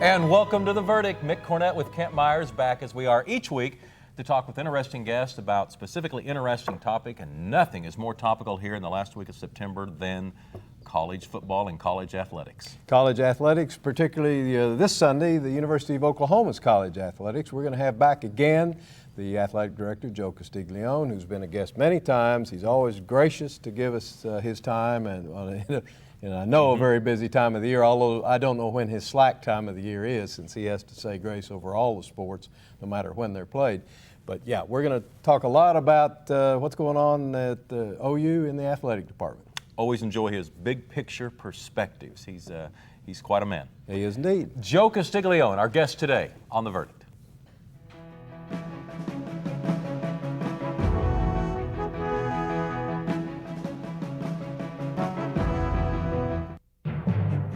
And welcome to The Verdict. Mick Cornett with Kent Myers, back as we are each week to talk with interesting guests about specifically interesting topic, and nothing is more topical here in the last week of September than college football and college athletics. College athletics, particularly this Sunday, the University of Oklahoma's college athletics. We're going to have back again the athletic director, Joe Castiglione, who's been a guest many times. He's always gracious to give us his time, and I know a very busy time of the year, although I don't know when his slack time of the year is, since he has to say grace over all the sports, no matter when they're played. But yeah, we're going to talk a lot about what's going on at OU in the athletic department. Always enjoy his big picture perspectives. He's quite a man. He is indeed. Joe Castiglione, our guest today on The Verdict.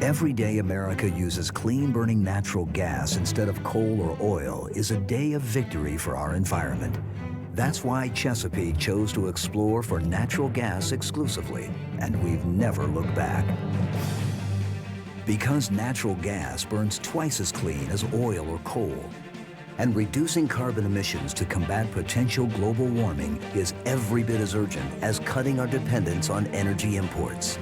Every day America uses clean-burning natural gas instead of coal or oil is a day of victory for our environment. That's why Chesapeake chose to explore for natural gas exclusively, and we've never looked back. Because natural gas burns twice as clean as oil or coal, and reducing carbon emissions to combat potential global warming is every bit as urgent as cutting our dependence on energy imports.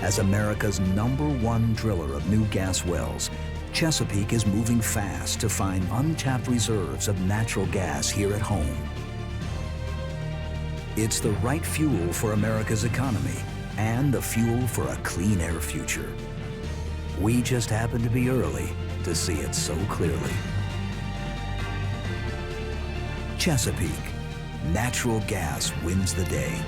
As America's #1 driller of new gas wells, Chesapeake is moving fast to find untapped reserves of natural gas here at home. It's the right fuel for America's economy and the fuel for a clean air future. We just happen to be early to see it so clearly. Chesapeake, natural gas wins the day.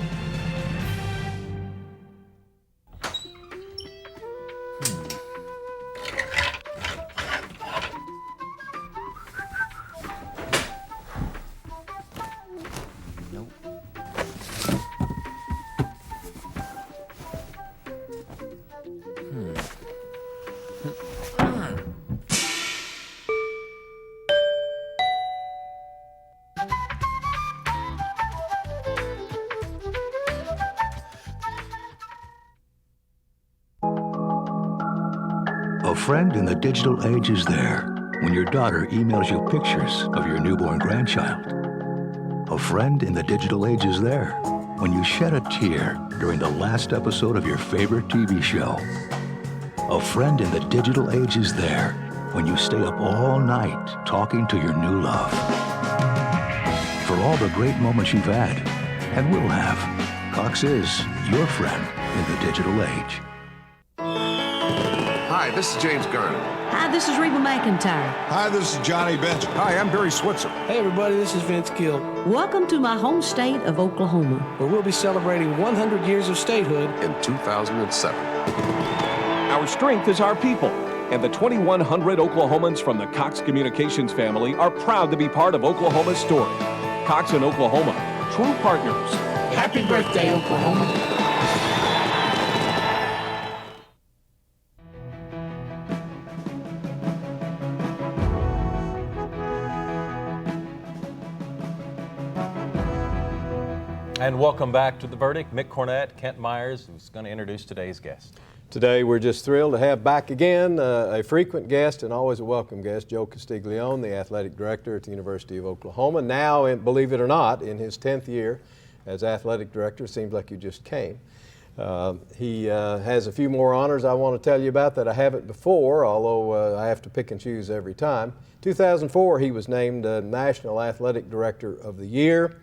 A friend in the digital age is there when your daughter emails you pictures of your newborn grandchild. A friend in the digital age is there when you shed a tear during the last episode of your favorite TV show. A friend in the digital age is there when you stay up all night talking to your new love. For all the great moments you've had and will have, Cox is your friend in the digital age. Hi, this is James Garner. Hi, this is Reba McEntire. Hi, this is Johnny Bench. Hi, I'm Barry Switzer. Hey everybody, this is Vince Gill. Welcome to my home state of Oklahoma, where we'll be celebrating 100 years of statehood in 2007. Our strength is our people, and the 2,100 Oklahomans from the Cox Communications family are proud to be part of Oklahoma's story. Cox and Oklahoma, true partners. Happy birthday, Oklahoma. And welcome back to The Verdict. Mick Cornett, Kent Myers, who's going to introduce today's guest. Today we're just thrilled to have back again a frequent guest and always a welcome guest, Joe Castiglione, the athletic director at the University of Oklahoma. Now, believe it or not, in his 10th year as athletic director. Seems like you just came. He has a few more honors I want to tell you about that I haven't before, although I have to pick and choose every time. 2004, he was named National Athletic Director of the Year.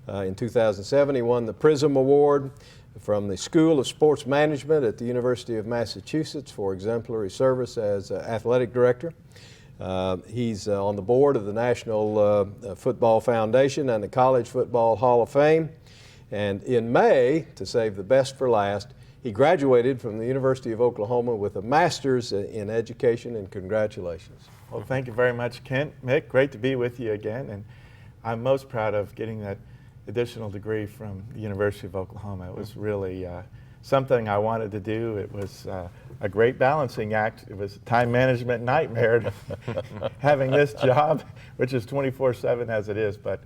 In 2007, he won the PRISM Award from the School of Sports Management at the University of Massachusetts for exemplary service as athletic director. He's on the board of the National Football Foundation and the College Football Hall of Fame. And in May, to save the best for last, he graduated from the University of Oklahoma with a master's in education, and congratulations. Well, thank you very much, Kent. Mick, great to be with you again, and I'm most proud of getting that additional degree from the University of Oklahoma. It was really something I wanted to do. It was a great balancing act. It was a time management nightmare having this job, which is 24/7 as it is, but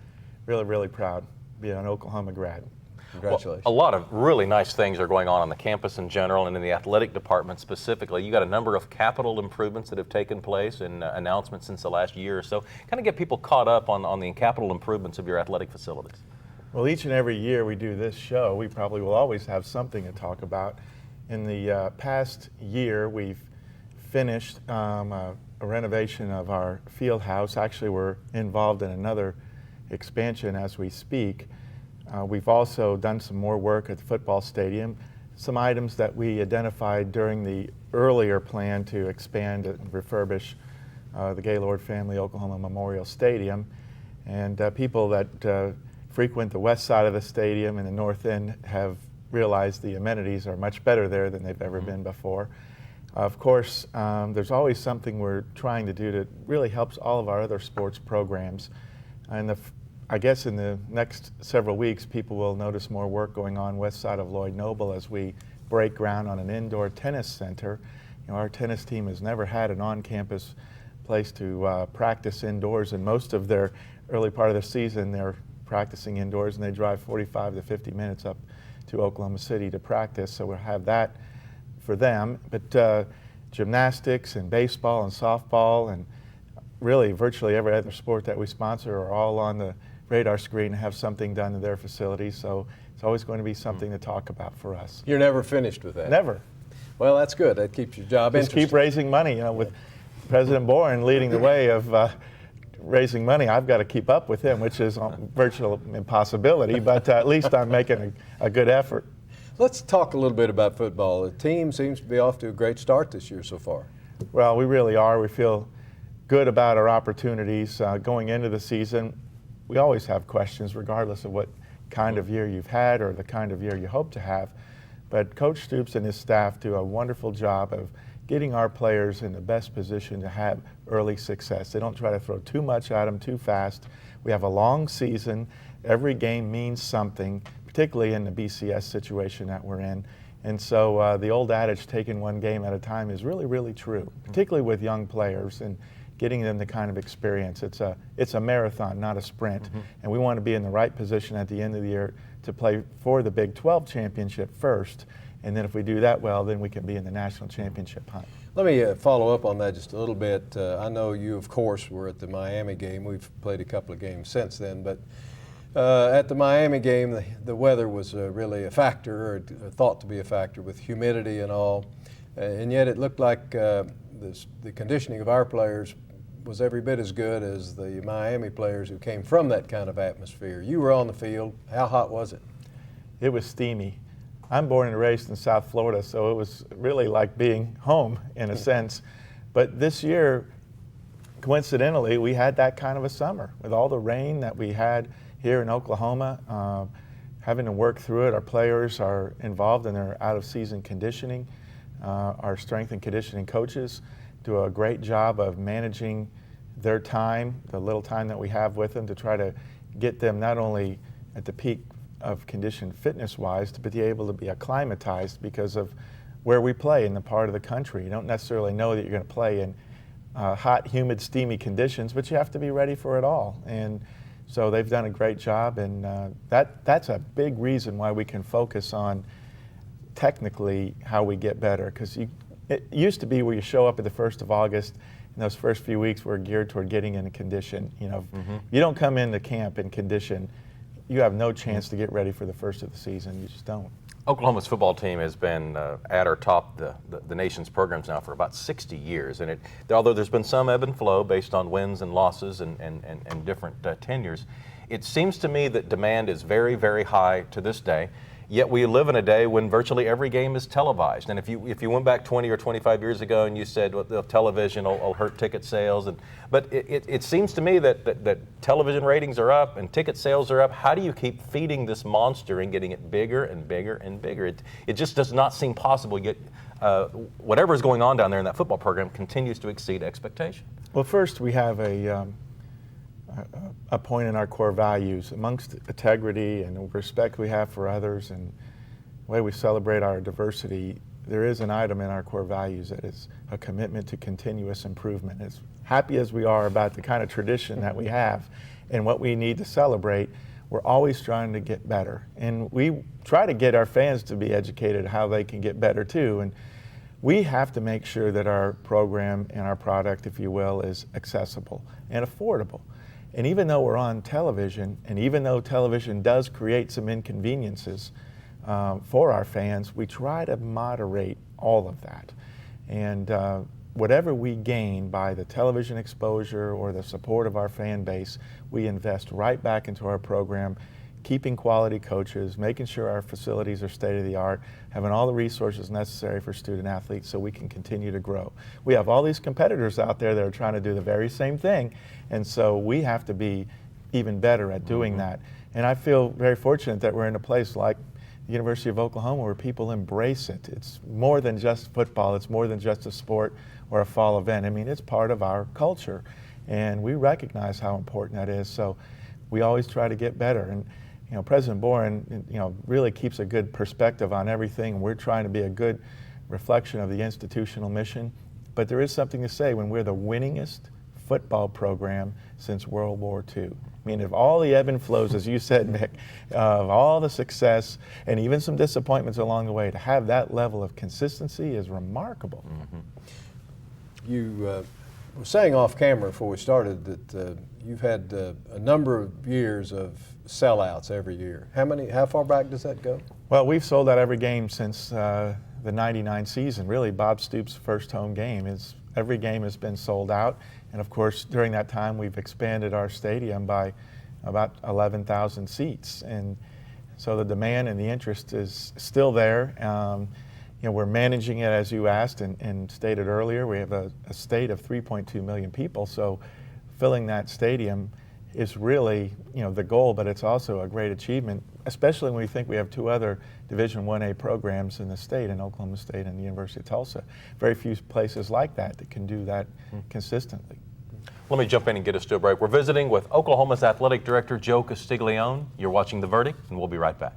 really, really proud to be an Oklahoma grad. Congratulations. Well, a lot of really nice things are going on the campus in general and in the athletic department specifically. You got a number of capital improvements that have taken place and announcements since the last year or so. Kind of get people caught up on the capital improvements of your athletic facilities. Well, each and every year we do this show, we probably will always have something to talk about. In the past year, we've finished a renovation of our field house. Actually, we're involved in another expansion as we speak. We've also done some more work at the football stadium, some items that we identified during the earlier plan to expand and refurbish the Gaylord Family Oklahoma Memorial Stadium. And people that frequent the west side of the stadium and the north end have realized the amenities are much better there than they've ever been before. Of course, there's always something we're trying to do that really helps all of our other sports programs. And I guess in the next several weeks, people will notice more work going on west side of Lloyd Noble as we break ground on an indoor tennis center. You know, our tennis team has never had an on-campus place to practice indoors, and most of their early part of the season, they're practicing indoors, and they drive 45 to 50 minutes up to Oklahoma City to practice, so we'll have that for them. But gymnastics and baseball and softball and really virtually every other sport that we sponsor are all on the radar screen and have something done to their facilities, so it's always going to be something to talk about for us. You're never finished with that? Never. Well, that's good. That keeps your job Just interesting. keep raising money. You know, with President Boren leading the way of raising money, I've got to keep up with him, which is a virtual impossibility, but at least I'm making a good effort. Let's talk a little bit about football. The team seems to be off to a great start this year so far. Well, we really are. We feel good about our opportunities going into the season. We always have questions regardless of what kind of year you've had or the kind of year you hope to have. But Coach Stoops and his staff do a wonderful job of getting our players in the best position to have early success. They don't try to throw too much at them too fast. We have a long season. Every game means something, particularly in the BCS situation that we're in. And so the old adage, taking one game at a time, is really, really true, particularly with young players and getting them the kind of experience. It's a marathon, not a sprint. And we want to be in the right position at the end of the year to play for the Big 12 championship first. And then if we do that well, then we can be in the national championship hunt. Let me follow up on that just a little bit. I know you, of course, were at the Miami game. We've played a couple of games since then, but at the Miami game, the weather was really a factor, or thought to be a factor, with humidity and all. And yet it looked like the conditioning of our players was every bit as good as the Miami players who came from that kind of atmosphere. You were on the field. How hot was it? It was steamy. I'm born and raised in South Florida, so it was really like being home in a sense. But this year, coincidentally, we had that kind of a summer with all the rain that we had here in Oklahoma. Having to work through it, our players are involved in their out-of-season conditioning. Our strength and conditioning coaches do a great job of managing their time, the little time that we have with them, to try to get them not only at the peak of condition fitness-wise, but to be able to be acclimatized because of where we play in the part of the country. You don't necessarily know that you're going to play in hot, humid, steamy conditions, but you have to be ready for it all. And so they've done a great job, and that's a big reason why we can focus on technically how we get better, because it used to be where you show up at the 1st of August, and those first few weeks were geared toward getting into condition. You know, if you don't come into camp in condition, you have no chance to get ready for the first of the season. You just don't. Oklahoma's football team has been at or top the nation's programs now for about 60 years, and although there's been some ebb and flow based on wins and losses and different tenures, it seems to me that demand is very, very high to this day. Yet we live in a day when virtually every game is televised. And if you went back 20 or 25 years ago and you said, well, the television will hurt ticket sales, but it seems to me that television ratings are up and ticket sales are up. How do you keep feeding this monster and getting it bigger and bigger and bigger? It just does not seem possible. Yet whatever is going on down there in that football program continues to exceed expectation. Well, first we have a point in our core values amongst integrity and the respect we have for others and the way we celebrate our diversity. There is an item in our core values that is a commitment to continuous improvement. As happy as we are about the kind of tradition that we have and what we need to celebrate, we're always trying to get better. And we try to get our fans to be educated how they can get better too. And we have to make sure that our program and our product, if you will, is accessible and affordable. And even though we're on television, and even though television does create some inconveniences for our fans, we try to moderate all of that. And whatever we gain by the television exposure or the support of our fan base, we invest right back into our program, keeping quality coaches, making sure our facilities are state-of-the-art, having all the resources necessary for student athletes so we can continue to grow. We have all these competitors out there that are trying to do the very same thing, and so we have to be even better at doing that. And I feel very fortunate that we're in a place like the University of Oklahoma where people embrace it. It's more than just football, it's more than just a sport or a fall event. I mean, it's part of our culture, and we recognize how important that is, so we always try to get better. And you know, President Boren, you know, really keeps a good perspective on everything. We're trying to be a good reflection of the institutional mission, but there is something to say when we're the winningest football program since World War II. I mean, of all the ebb and flows, as you said, Mick, of all the success and even some disappointments along the way, to have that level of consistency is remarkable. You were saying off camera before we started that you've had a number of years of sellouts every year. How far back does that go? Well, we've sold out every game since the '99 season. Really, Bob Stoops' first home game is every game has been sold out. And of course, during that time, we've expanded our stadium by about 11,000 seats. And so the demand and the interest is still there. You know, we're managing it, as you asked and stated earlier. We have a state of 3.2 million people, so filling that stadium is really, you know, the goal, but it's also a great achievement, especially when we think we have two other Division 1A programs in the state, in Oklahoma State and the University of Tulsa. Very few places like that can do that consistently. Let me jump in and get us to a break. We're visiting with Oklahoma's Athletic Director, Joe Castiglione. You're watching The Verdict, and we'll be right back.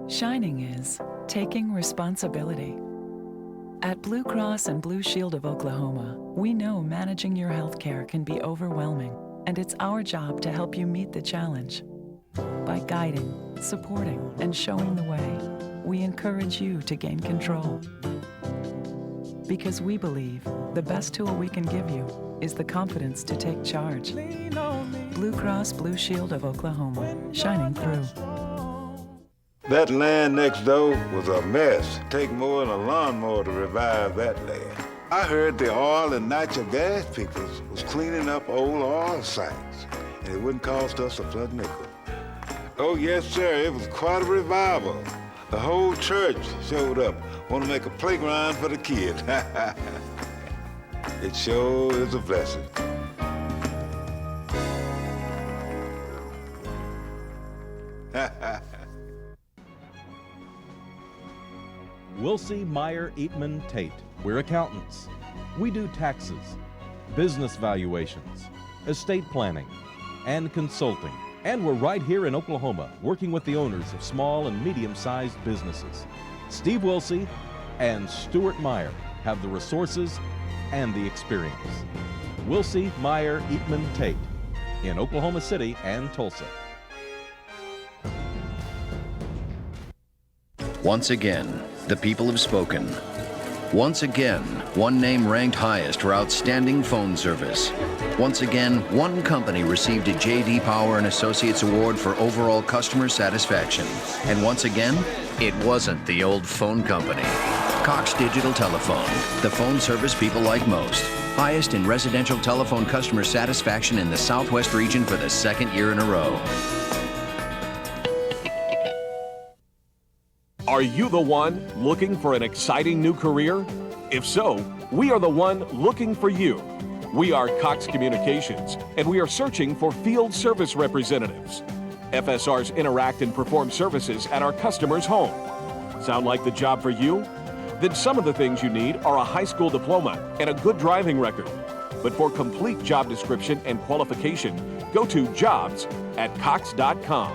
Shining is taking responsibility. At Blue Cross and Blue Shield of Oklahoma, we know managing your health care can be overwhelming, and it's our job to help you meet the challenge. By guiding, supporting, and showing the way, we encourage you to gain control. Because we believe the best tool we can give you is the confidence to take charge. Blue Cross Blue Shield of Oklahoma, shining through. That land next door was a mess. Take more than a lawnmower to revive that land. I heard the oil and natural gas people was cleaning up old oil sites, and it wouldn't cost us a plug nickel. Oh yes, sir, it was quite a revival. The whole church showed up, want to make a playground for the kids. It sure is a blessing. Wilsey, Meyer, Eatman, Tate. We're accountants. We do taxes, business valuations, estate planning, and consulting. And we're right here in Oklahoma, working with the owners of small and medium-sized businesses. Steve Wilsey and Stuart Meyer have the resources and the experience. Wilsey, Meyer, Eatman, Tate in Oklahoma City and Tulsa. Once again, the people have spoken. Once again, one name ranked highest for outstanding phone service. Once again, one company received a J.D. Power and Associates Award for overall customer satisfaction. And once again, it wasn't the old phone company. Cox Digital Telephone, the phone service people like most. Highest in residential telephone customer satisfaction in the Southwest region for the second year in a row. Are you the one looking for an exciting new career? If so, we are the one looking for you. We are Cox Communications, and we are searching for field service representatives. FSRs interact and perform services at our customers' home. Sound like the job for you? Then some of the things you need are a high school diploma and a good driving record. But for complete job description and qualification, go to jobs@cox.com.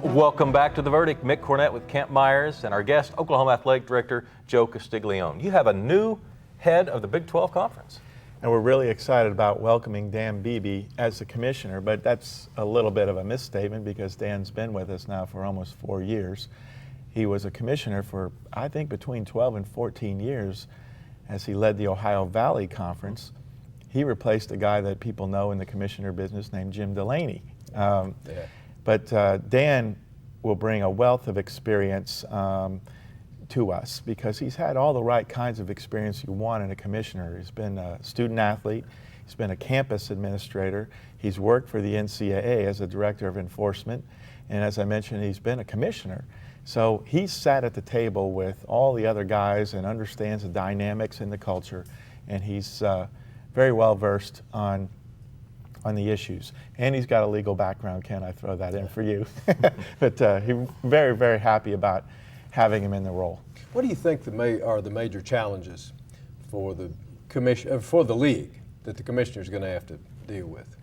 Welcome back to The Verdict. Mick Cornett with Kent Myers and our guest, Oklahoma Athletic Director Joe Castiglione. You have a new head of the Big 12 Conference. And we're really excited about welcoming Dan Beebe as the commissioner, but that's a little bit of a misstatement because Dan's been with us now for almost 4 years. He was a commissioner for, I think, between 12 and 14 years as he led the Ohio Valley Conference. He replaced a guy that people know in the commissioner business named Jim Delaney. But Dan will bring a wealth of experience to us because he's had all the right kinds of experience you want in a commissioner. He's been a student athlete, he's been a campus administrator, he's worked for the NCAA as a director of enforcement, and as I mentioned, he's been a commissioner. So he's sat at the table with all the other guys and understands the dynamics in the culture, and he's very well versed on the issues. And he's got a legal background, Ken, I throw that in for you. But he's very, very happy about having him in the role. What do you think are the major challenges for the for the league that the commissioner is going to have to deal with?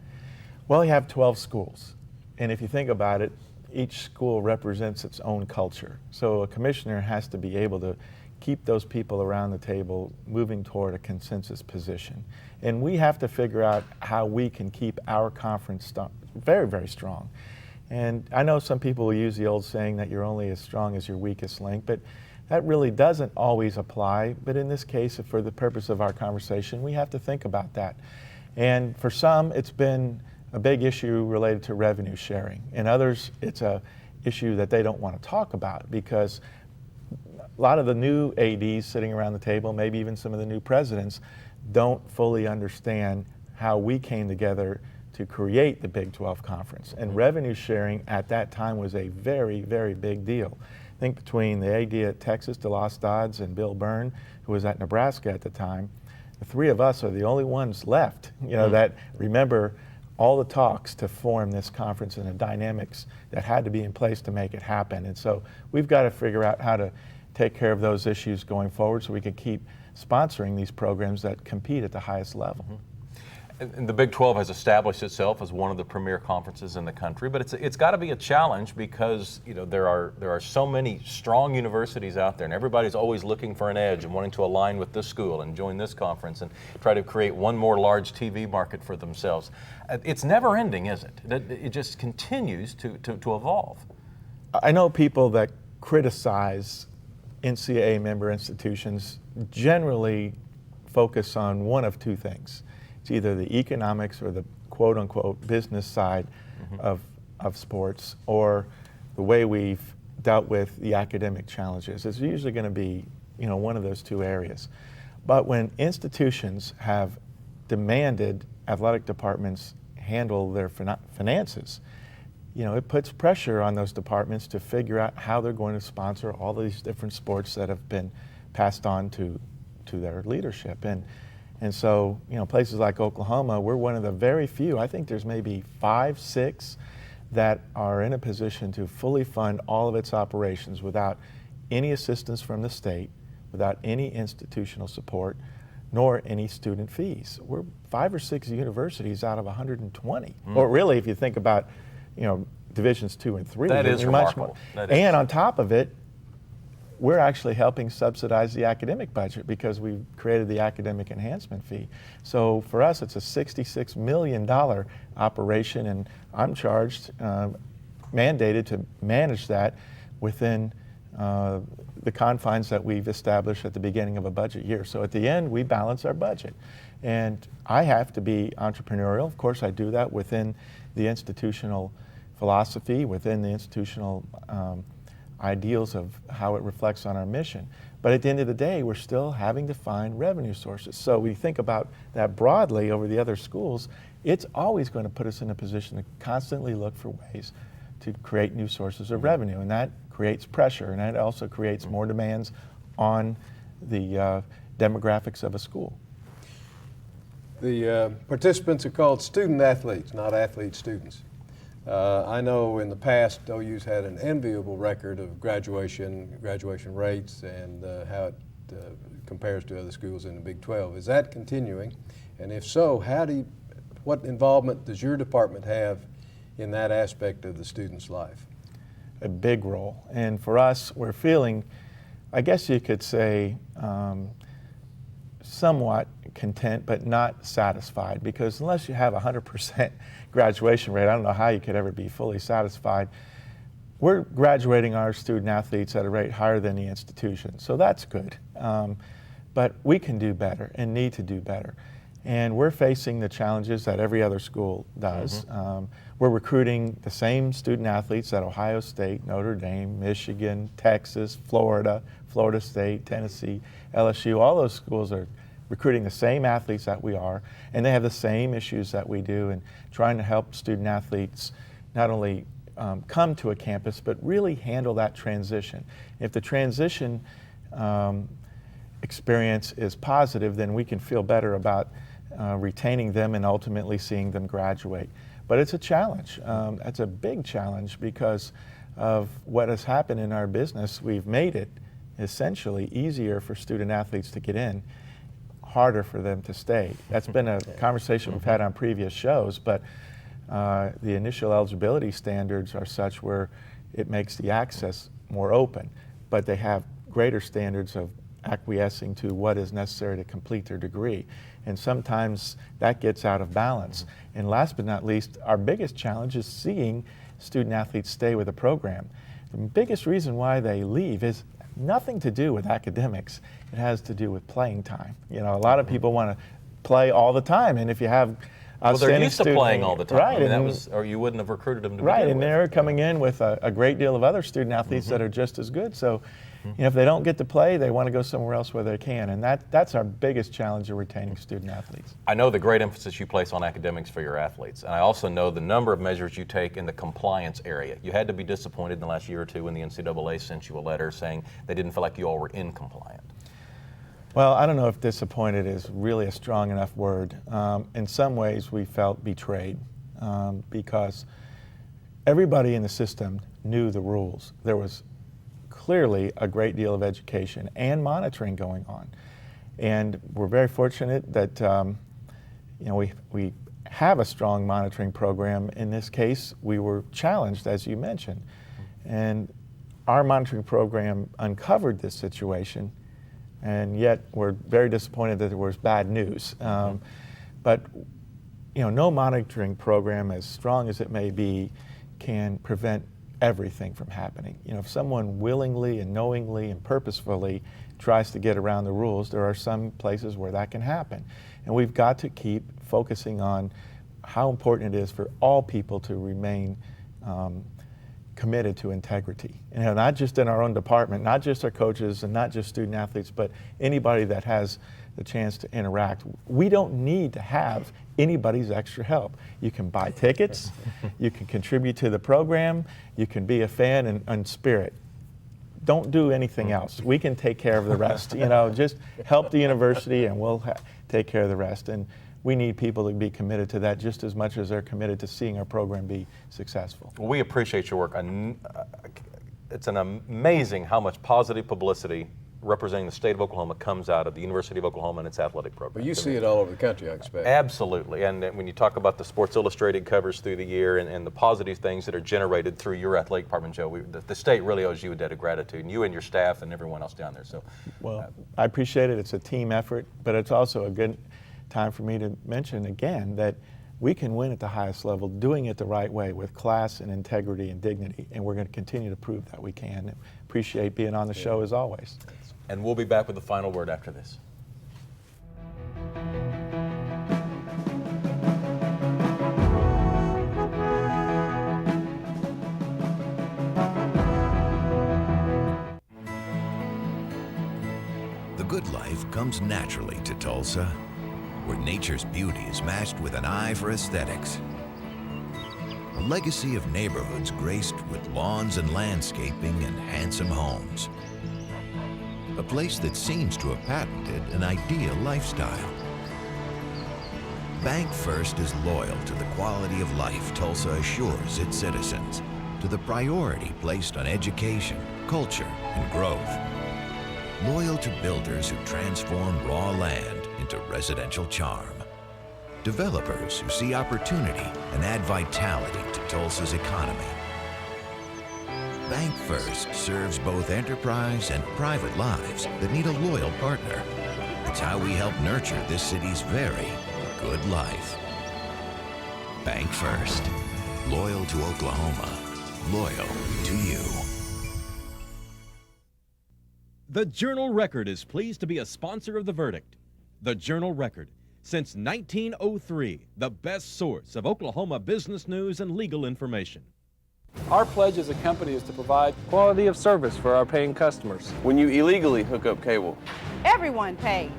Well, you have 12 schools, and if you think about it, each school represents its own culture. So a commissioner has to be able to keep those people around the table moving toward a consensus position. And we have to figure out how we can keep our conference very, very strong. And I know some people will use the old saying that you're only as strong as your weakest link, but that really doesn't always apply. But in this case, for the purpose of our conversation, we have to think about that. And for some, it's been a big issue related to revenue sharing. In others, it's a issue that they don't want to talk about because a lot of the new ADs sitting around the table, maybe even some of the new presidents, don't fully understand how we came together to create the Big 12 Conference. And revenue sharing at that time was a very, very big deal. I think between the AD at Texas, DeLoss Dodds, and Bill Byrne, who was at Nebraska at the time, the three of us are the only ones left, that remember all the talks to form this conference and the dynamics that had to be in place to make it happen. And so we've got to figure out how to take care of those issues going forward so we can keep sponsoring these programs that compete at the highest level. And the Big 12 has established itself as one of the premier conferences in the country, but it's got to be a challenge because there are so many strong universities out there, and everybody's always looking for an edge and wanting to align with this school and join this conference and try to create one more large TV market for themselves. It's never ending, is it? It just continues to evolve. I know people that criticize NCAA member institutions generally focus on one of two things. It's either the economics or the quote-unquote business side of sports, or the way we've dealt with the academic challenges. It's usually going to be one of those two areas. But when institutions have demanded athletic departments handle their finances, it puts pressure on those departments to figure out how they're going to sponsor all these different sports that have been passed on to their leadership. And so, places like Oklahoma, we're one of the very few, I think there's maybe 5, 6 that are in a position to fully fund all of its operations without any assistance from the state, without any institutional support, nor any student fees. We're 5 or 6 universities out of 120. Or really, if you think about, divisions 2 and 3. That is remarkable. And on top of it, we're actually helping subsidize the academic budget because we've created the academic enhancement fee. So for us, it's a $66 million operation, and I'm charged, mandated to manage that within the confines that we've established at the beginning of a budget year. So at the end, we balance our budget. And I have to be entrepreneurial. Of course, I do that within the institutional philosophy, within the institutional ideals of how it reflects on our mission. But at the end of the day, we're still having to find revenue sources. So we think about that broadly over the other schools, it's always going to put us in a position to constantly look for ways to create new sources of revenue. And that creates pressure, and that also creates more demands on the demographics of a school. The participants are called student athletes, not athlete students. I know in the past OU's had an enviable record of graduation rates and how it compares to other schools in the Big 12. Is that continuing? And if so, what involvement does your department have in that aspect of the student's life? a big role. And for us, we're feeling, I guess you could say, somewhat content but not satisfied, because unless you have 100% graduation rate, I don't know how you could ever be fully satisfied. We're graduating our student athletes at a rate higher than the institution, so that's good. But we can do better and need to do better. And we're facing the challenges that every other school does. We're recruiting the same student athletes at Ohio State, Notre Dame, Michigan, Texas, Florida, Florida State, Tennessee, LSU. All those schools are recruiting the same athletes that we are, and they have the same issues that we do, and trying to help student athletes not only come to a campus, but really handle that transition. If the transition experience is positive, then we can feel better about retaining them and ultimately seeing them graduate. But it's a challenge. It's a big challenge because of what has happened in our business. We've made it essentially easier for student athletes to get in, harder for them to stay. That's been a conversation we've had on previous shows, but the initial eligibility standards are such where it makes the access more open, but they have greater standards of acquiescing to what is necessary to complete their degree. And sometimes that gets out of balance. And last but not least, our biggest challenge is seeing student athletes stay with the program. The biggest reason why they leave is nothing to do with academics. It has to do with playing time. You know, a lot of people want to play all the time, and if you have well, they're used to playing all the time. Right, I mean, that was, or you wouldn't have recruited them to begin right, and with. they're coming in with a great deal of other student athletes that are just as good. So, you know, if they don't get to play, they want to go somewhere else where they can, and that's our biggest challenge of retaining student athletes. I know the great emphasis you place on academics for your athletes, and I also know the number of measures you take in the compliance area. You had to be disappointed in the last year or two when the NCAA sent you a letter saying they didn't feel like you all were incompliant. Well, I don't know if disappointed is really a strong enough word. In some ways, we felt betrayed because everybody in the system knew the rules. There was clearly a great deal of education and monitoring going on. And we're very fortunate that you know, we have a strong monitoring program. In this case, we were challenged, as you mentioned. And our monitoring program uncovered this situation, and yet we're very disappointed that there was bad news. But you know, no monitoring program, as strong as it may be, can prevent everything from happening. You know, if someone willingly and knowingly and purposefully tries to get around the rules, there are some places where that can happen. And we've got to keep focusing on how important it is for all people to remain committed to integrity. You know, not just in our own department, not just our coaches and not just student athletes, but anybody that has the chance to interact. We don't need to have anybody's extra help. You can buy tickets, you can contribute to the program, you can be a fan and spirit. Don't do anything else. We can take care of the rest. You know, just help the university and we'll take care of the rest. And we need people to be committed to that just as much as they're committed to seeing our program be successful. Well, we appreciate your work. It's an amazing how much positive publicity representing the state of Oklahoma comes out of the University of Oklahoma and its athletic program. Well, you see it all over the country, I expect. Absolutely. And when you talk about the Sports Illustrated covers through the year and the positive things that are generated through your athletic department, Joe, the state really owes you a debt of gratitude, and you and your staff and everyone else down there. So, well, I appreciate it. It's a team effort, but it's also a good time for me to mention again that we can win at the highest level doing it the right way with class and integrity and dignity, and we're going to continue to prove that we can. Appreciate being on the show as always. And we'll be back with the final word after this. The good life comes naturally to Tulsa, where nature's beauty is matched with an eye for aesthetics. A legacy of neighborhoods graced with lawns and landscaping and handsome homes. A place that seems to have patented an ideal lifestyle. Bank First is loyal to the quality of life Tulsa assures its citizens, to the priority placed on education, culture, and growth. Loyal to builders who transform raw land into residential charm. Developers who see opportunity and add vitality to Tulsa's economy. Bank First serves both enterprise and private lives that need a loyal partner. It's how we help nurture this city's very good life. Bank First. Loyal to Oklahoma. Loyal to you. The Journal-Record is pleased to be a sponsor of The Verdict. The Journal-Record, since 1903, the best source of Oklahoma business news and legal information. Our pledge as a company is to provide quality of service for our paying customers. When you illegally hook up cable, everyone pays.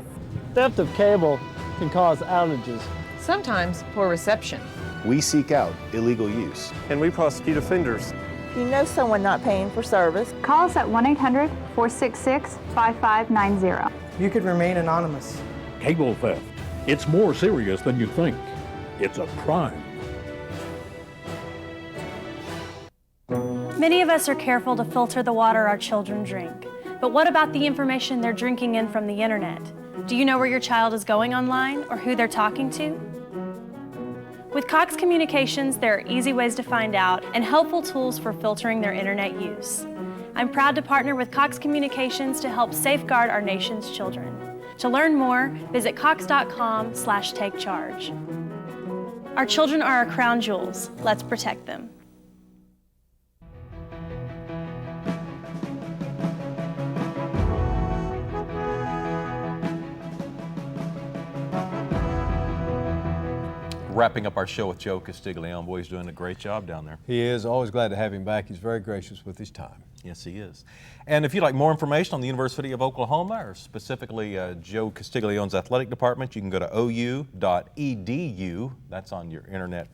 Theft of cable can cause outages. Sometimes poor reception. We seek out illegal use. And we prosecute offenders. If you know someone not paying for service, call us at 1-800-466-5590. You could remain anonymous. Cable theft. It's more serious than you think. It's a crime. Many of us are careful to filter the water our children drink. But what about the information they're drinking in from the internet? Do you know where your child is going online or who they're talking to? With Cox Communications, there are easy ways to find out and helpful tools for filtering their internet use. I'm proud to partner with Cox Communications to help safeguard our nation's children. To learn more, visit cox.com/takecharge. Our children are our crown jewels. Let's protect them. Wrapping up our show with Joe Castiglione. Boy, he's doing a great job down there. He is. Always glad to have him back. He's very gracious with his time. Yes, he is. And if you'd like more information on the University of Oklahoma, or specifically Joe Castiglione's athletic department, you can go to ou.edu. That's on your internet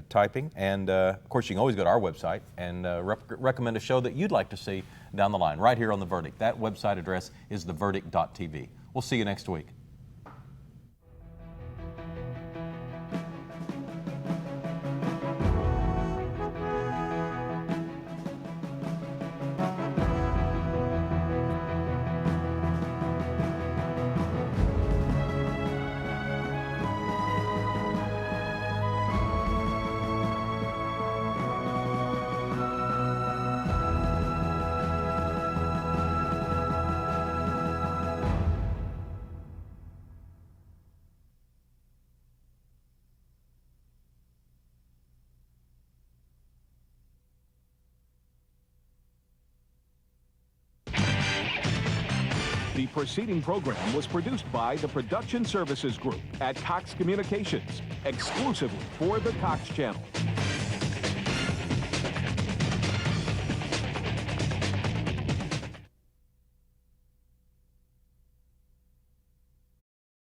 typing. And, of course, you can always go to our website and recommend a show that you'd like to see down the line, right here on The Verdict. That website address is theverdict.tv. We'll see you next week. The preceding program was produced by the Production Services Group at Cox Communications, exclusively for the Cox Channel.